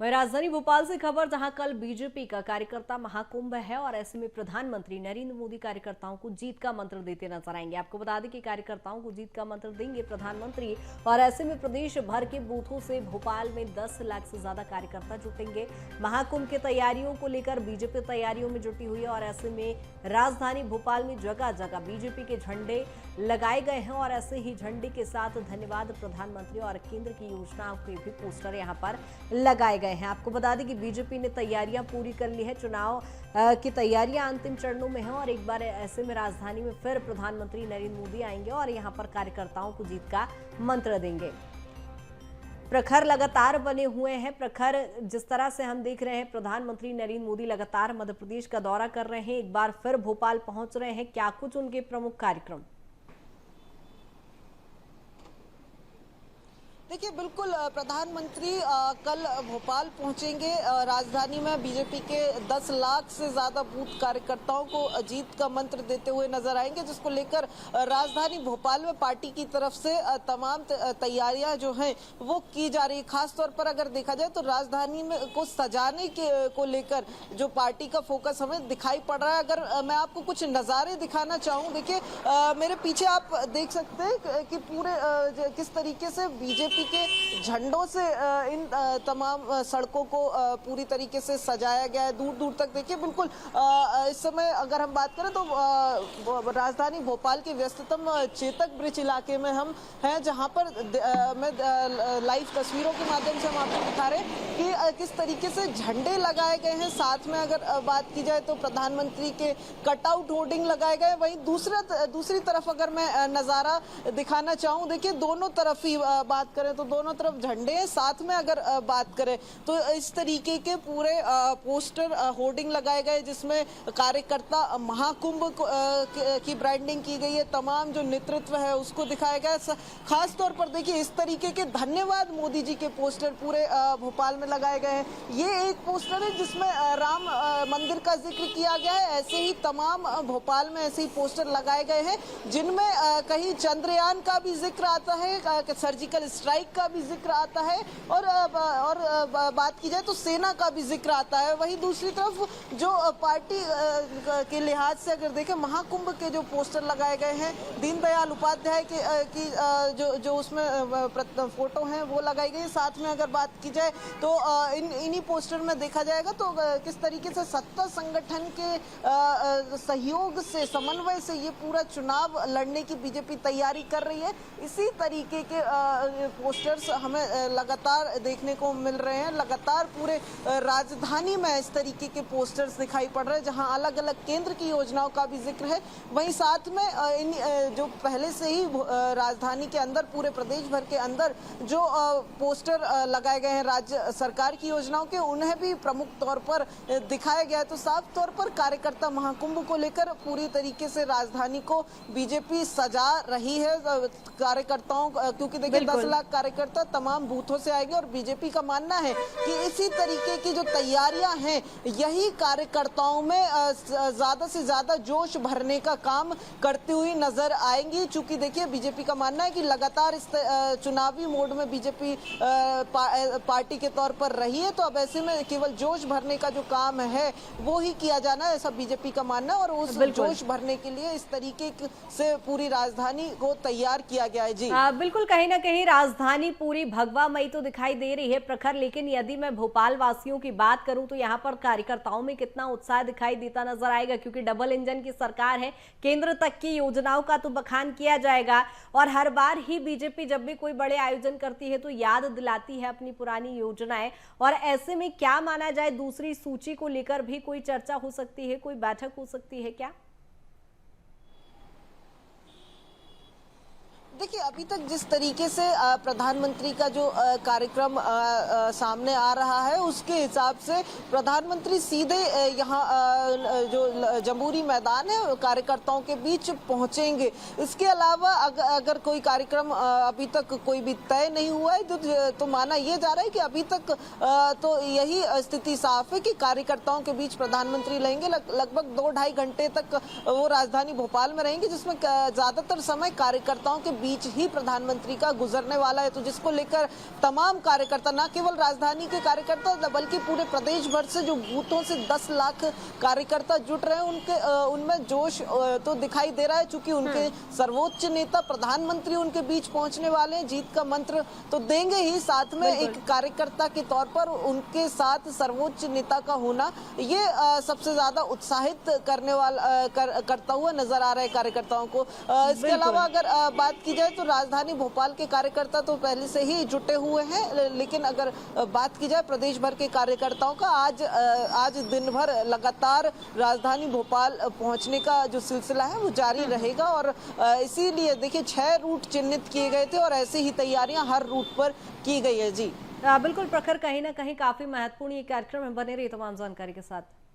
वहीं राजधानी भोपाल से खबर, जहां कल बीजेपी का कार्यकर्ता महाकुंभ है और ऐसे में प्रधानमंत्री नरेंद्र मोदी कार्यकर्ताओं को जीत का मंत्र देते नजर आएंगे। आपको बता दें कि कार्यकर्ताओं को जीत का मंत्र देंगे प्रधानमंत्री, और ऐसे में प्रदेश भर के बूथों से भोपाल में 10 लाख से ज्यादा कार्यकर्ता जुटेंगे। महाकुंभ की तैयारियों को लेकर बीजेपी तैयारियों में जुटी हुई है और ऐसे में राजधानी भोपाल में जगह जगह बीजेपी के झंडे लगाए गए हैं और ऐसे ही झंडे के साथ धन्यवाद प्रधानमंत्री और केंद्र की योजनाओं के भी पोस्टर यहां पर लगाए गए हैं। आपको बता दें कि बीजेपी ने तैयारियां पूरी कर ली है, चुनाव की तैयारियां अंतिम चरणों में हैं और एक बार ऐसे में राजधानी में फिर प्रधानमंत्री नरेंद्र मोदी आएंगे और यहां पर कार्यकर्ताओं को जीत का मंत्र देंगे। प्रखर लगातार बने हुए हैं। प्रखर जिस तरह से हम देख रहे हैं, प्रधानमंत्री नरेंद्र मोदी लगातार मध्य प्रदेश का दौरा कर रहे हैं, एक बार फिर भोपाल पहुंच रहे हैं। क्या कुछ उनके प्रमुख कार्यक्रम? देखिए, बिल्कुल प्रधानमंत्री कल भोपाल पहुंचेंगे। राजधानी में बीजेपी के 10 लाख से ज़्यादा बूथ कार्यकर्ताओं को जीत का मंत्र देते हुए नजर आएंगे, जिसको लेकर राजधानी भोपाल में पार्टी की तरफ से तमाम तैयारियां जो हैं वो की जा रही है। खासतौर पर अगर देखा जाए तो राजधानी में को सजाने के को लेकर जो पार्टी का फोकस हमें दिखाई पड़ रहा है। अगर मैं आपको कुछ नज़ारे दिखाना चाहूँ, देखिए मेरे पीछे आप देख सकते हैं कि पूरे किस तरीके से बीजेपी के झंडों से इन तमाम सड़कों को पूरी तरीके से सजाया गया है। दूर दूर तक देखिए, बिल्कुल इस समय अगर हम बात करें तो राजधानी भोपाल के व्यस्ततम चेतक ब्रिज इलाके में हम हैं, जहां पर मैं लाइव तस्वीरों के माध्यम से हम आपको दिखा रहे हैं कि किस तरीके से झंडे लगाए गए हैं। साथ में अगर बात की जाए तो प्रधानमंत्री के कटआउट होर्डिंग लगाए गए। वहीं दूसरी तरफ अगर मैं नज़ारा दिखाना चाहूँ, देखिए दोनों तरफ ही बात करें तो दोनों तरफ झंडे हैं। साथ में अगर बात करें तो इस तरीके के पूरे पोस्टर होर्डिंग लगाए गए, जिसमें कार्यकर्ता महाकुंभ की ब्रांडिंग की गई है। तमाम जो नेतृत्व है उसको दिखाया गया है। खास तौर पर देखिए इस तरीके के धन्यवाद मोदी जी के पोस्टर पूरे भोपाल में लगाए गए हैं। ये एक पोस्टर है जिसमें राम मंदिर का जिक्र किया गया है। ऐसे ही तमाम भोपाल में ऐसे ही पोस्टर लगाए गए हैं, जिनमें कहीं चंद्रयान का भी जिक्र आता है, सर्जिकल स्ट्राइक का भी जिक्र आता है और बात की जाए तो सेना का भी जिक्र आता है। वहीं दूसरी तरफ जो पार्टी के लिहाज से अगर देखें, महाकुंभ के जो पोस्टर लगाए गए हैं, दीनदयाल उपाध्याय की जो उसमें फोटो हैं वो लगाई गई। साथ में अगर बात की जाए तो इन्हीं पोस्टर में देखा जाएगा तो किस तरीके से सत्ता संगठन के सहयोग से, समन्वय से ये पूरा चुनाव लड़ने की बीजेपी तैयारी कर रही है। इसी तरीके के पोस्टर्स हमें लगातार देखने को मिल रहे हैं। लगातार पूरे राजधानी में इस तरीके के पोस्टर्स दिखाई पड़ रहे हैं, जहां अलग अलग केंद्र की योजनाओं का भी जिक्र है। वहीं साथ में इन जो पहले से ही राजधानी के अंदर, पूरे प्रदेश भर के अंदर जो पोस्टर लगाए गए हैं राज्य सरकार की योजनाओं के, उन्हें भी प्रमुख तौर पर दिखाया गया है। तो साफ तौर पर कार्यकर्ता महाकुंभ को लेकर पूरी तरीके से राजधानी को बीजेपी सजा रही है। कार्यकर्ताओं, क्योंकि देखिए 10 लाख कार्यकर्ता तमाम बूथों से आएंगे और बीजेपी का मानना है कि इसी तरीके की जो तैयारियां हैं, यही कार्यकर्ताओं में ज्यादा से ज्यादा जोश भरने का काम करती हुई नजर आएंगी। चूंकि देखिए बीजेपी का मानना है कि लगातार इस चुनावी मोड में बीजेपी पार्टी के तौर पर रही है, तो अब ऐसे में केवल जोश भरने का जो काम है वो ही किया जाना है, ऐसा बीजेपी का मानना है। और उस जोश भरने के लिए इस तरीके से पूरी राजधानी को तैयार किया गया है। जी बिल्कुल, कहीं ना कहीं राजधानी पूरी भगवामयी तो दिखाई दे रही है प्रखर, लेकिन यदि मैं भोपाल वासियों की बात करूं तो यहां पर कार्यकर्ताओं में कितना उत्साह दिखाई देता नजर आएगा, क्योंकि डबल इंजन की सरकार है, केंद्र तक की योजनाओं का तो बखान किया जाएगा और हर बार ही बीजेपी जब भी कोई बड़े आयोजन करती है तो याद दिलाती है अपनी पुरानी योजनाएं। और ऐसे में क्या माना जाए, दूसरी सूची को लेकर भी कोई चर्चा हो सकती है, कोई बैठक हो सकती है क्या? देखिए, अभी तक जिस तरीके से प्रधानमंत्री का जो कार्यक्रम सामने आ रहा है, उसके हिसाब से प्रधानमंत्री सीधे यहाँ जो जमहूरी मैदान है कार्यकर्ताओं के बीच पहुँचेंगे। इसके अलावा अगर कोई कार्यक्रम अभी तक कोई भी तय नहीं हुआ है तो माना यह जा रहा है कि अभी तक तो यही स्थिति साफ है कि कार्यकर्ताओं के बीच प्रधानमंत्री रहेंगे। लगभग 2-2.5 घंटे तक वो राजधानी भोपाल में रहेंगे, जिसमें ज़्यादातर समय कार्यकर्ताओं के बीच ही प्रधानमंत्री का गुजरने वाला है, तो जिसको लेकर तमाम कार्यकर्ता, न केवल राजधानी के कार्यकर्ता बल्कि पूरे प्रदेश भर से जो बूथों से 10 लाख कार्यकर्ता जुट रहे हैं, उनमें जोश तो दिखाई दे रहा है। चूंकि उनके सर्वोच्च नेता प्रधानमंत्री उनके बीच पहुंचने वाले हैं, जीत का मंत्र तो देंगे ही, साथ में एक कार्यकर्ता के तौर पर उनके साथ सर्वोच्च नेता का होना ये सबसे ज्यादा उत्साहित करने वाला करता हुआ नजर आ रहा है कार्यकर्ताओं को। इसके अलावा अगर बात की जाए तो राजधानी भोपाल के कार्यकर्ता तो पहले से ही जुटे हुए हैं, लेकिन अगर बात की जाए प्रदेश भर के कार्यकर्ताओं का, आज दिन भर लगातार राजधानी भोपाल पहुंचने का जो सिलसिला है वो जारी रहेगा। और इसीलिए देखिए 6 रूट चिन्हित किए गए थे और ऐसे ही तैयारियां हर रूट पर की गई है। जी बिल्कुल प्रखर, कहीं ना कहीं काफी महत्वपूर्ण ये कार्यक्रम है। बने रहिए तमाम जानकारी के साथ।